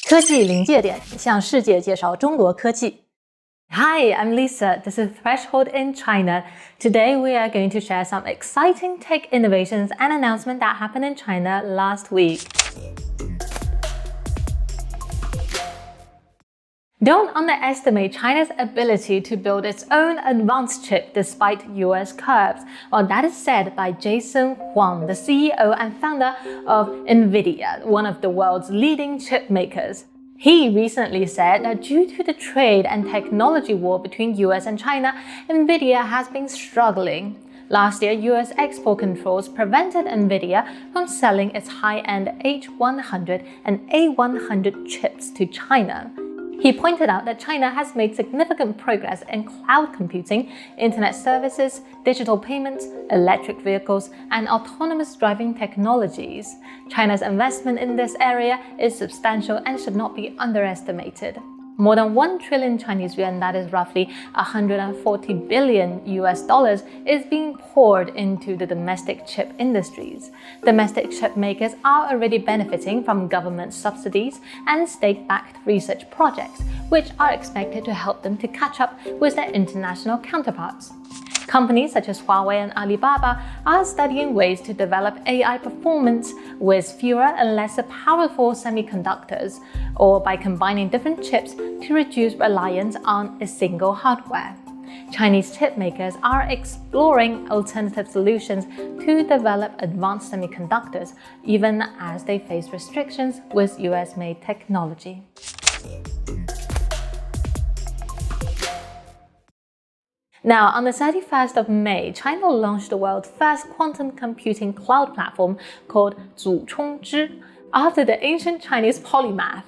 科技临界点，向世界介绍中国科技。Hi, I'm Lisa. This is Threshold in China. Today we are going to share some exciting tech innovations and announcements that happened in China last week. Don't underestimate China's ability to build its own advanced chip despite US curbs. Well, that is said by Jason Huang, the CEO and founder of Nvidia, one of the world's leading chip makers. He recently said that due to the trade and technology war between US and China, Nvidia has been struggling. Last year, US export controls prevented Nvidia from selling its high-end H100 and A100 chips to China. He pointed out that China has made significant progress in cloud computing, internet services, digital payments, electric vehicles, and autonomous driving technologies. China's investment in this area is substantial and should not be underestimated. More than 1 trillion Chinese yuan, that is roughly $140 billion US, is being poured into the domestic chip industries. Domestic chip makers are already benefiting from government subsidies and state-backed research projects, which are expected to help them to catch up with their international counterparts. Companies such as Huawei and Alibaba are studying ways to develop AI performance with fewer and lesser powerful semiconductors, or by combining different chips to reduce reliance on a single hardware. Chinese chip makers are exploring alternative solutions to develop advanced semiconductors, even as they face restrictions with US-made technology. Now, on the 31st of May, China launched the world's first quantum computing cloud platform called 祖冲之, after the ancient Chinese polymath.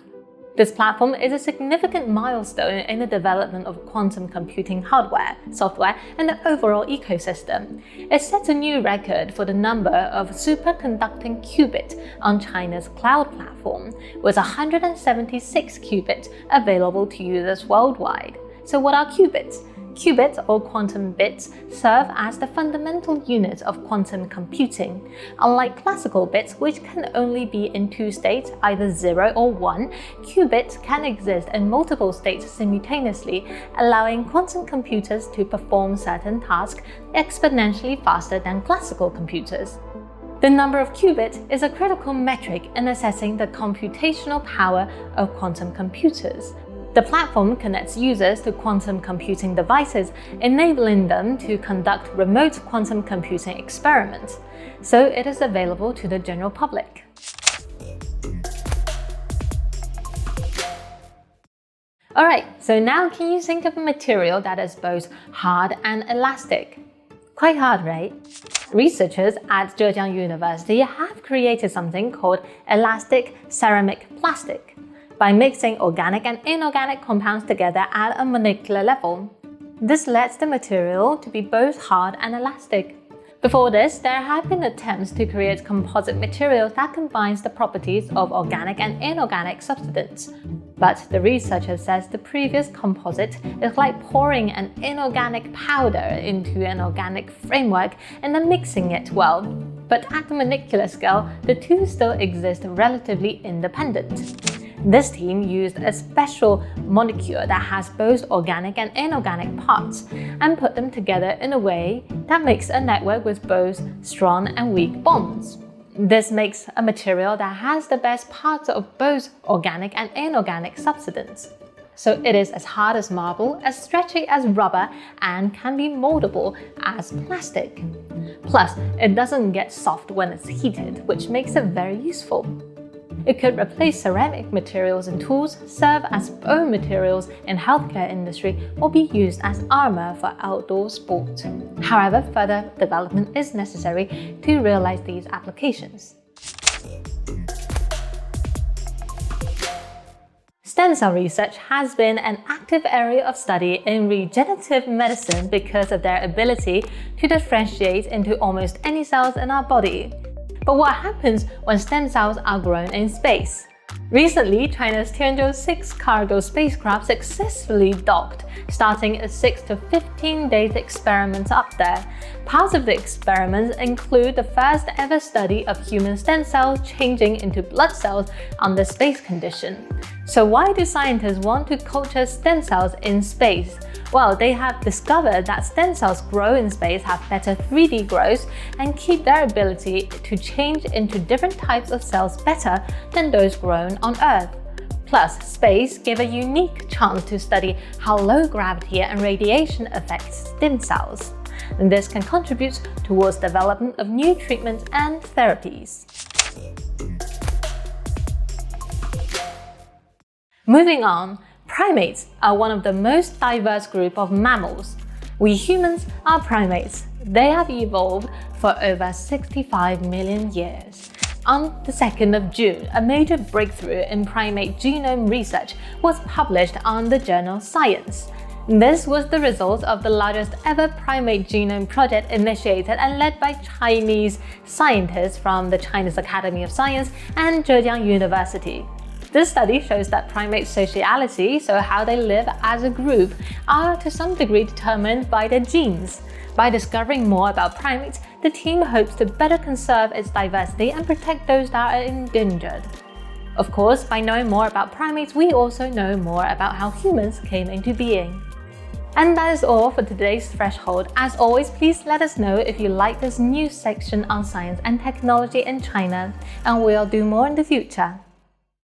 This platform is a significant milestone in the development of quantum computing hardware, software, and the overall ecosystem. It sets a new record for the number of superconducting qubits on China's cloud platform, with 176 qubits available to users worldwide. So what are qubits? Qubits, or quantum bits, serve as the fundamental unit of quantum computing. Unlike classical bits, which can only be in two states, either 0 or 1, qubits can exist in multiple states simultaneously, allowing quantum computers to perform certain tasks exponentially faster than classical computers. The number of qubits is a critical metric in assessing the computational power of quantum computers. The platform connects users to quantum computing devices, enabling them to conduct remote quantum computing experiments, so it is available to the general public. Alright, so now can you think of a material that is both hard and elastic? Quite hard, right? Researchers at Zhejiang University have created something called elastic ceramic plastic, by mixing organic and inorganic compounds together at a molecular level. This lets the material to be both hard and elastic. Before this, there have been attempts to create composite materials that combines the properties of organic and inorganic substances. But the researcher says the previous composite is like pouring an inorganic powder into an organic framework and then mixing it well. But at the molecular scale, the two still exist relatively independent. This team used a special molecule that has both organic and inorganic parts and put them together in a way that makes a network with both strong and weak bonds. This makes a material that has the best parts of both organic and inorganic substance. So it is as hard as marble, as stretchy as rubber, and can be moldable as plastic. Plus, it doesn't get soft when it's heated, which makes it very useful. It could replace ceramic materials in tools, serve as bone materials in healthcare industry, or be used as armor for outdoor sport. However, further development is necessary to realize these applications. Stem cell research has been an active area of study in regenerative medicine because of their ability to differentiate into almost any cells in our body. But what happens when stem cells are grown in space? Recently, China's Tianzhou 6 cargo spacecraft successfully docked, starting a 6 to 15 days experiment up there. Parts of the experiments include the first ever study of human stem cells changing into blood cells under space conditions. So why do scientists want to culture stem cells in space? Well, they have discovered that stem cells grow in space have better 3D growth and keep their ability to change into different types of cells better than those grown on Earth. Plus, space gives a unique chance to study how low gravity and radiation affects stem cells. And this can contribute towards development of new treatments and therapies. Moving on, primates are one of the most diverse group of mammals. We humans are primates. They have evolved for over 65 million years. On the 2nd of June, a major breakthrough in primate genome research was published on the journal Science. This was the result of the largest ever primate genome project initiated and led by Chinese scientists from the Chinese Academy of Science and Zhejiang University. This study shows that primate sociality, so how they live as a group, are to some degree determined by their genes. By discovering more about primates, the team hopes to better conserve its diversity and protect those that are endangered. Of course, by knowing more about primates, we also know more about how humans came into being. And that is all for today's Threshold. As always, please let us know if you like this news section on science and technology in China, and we'll do more in the future.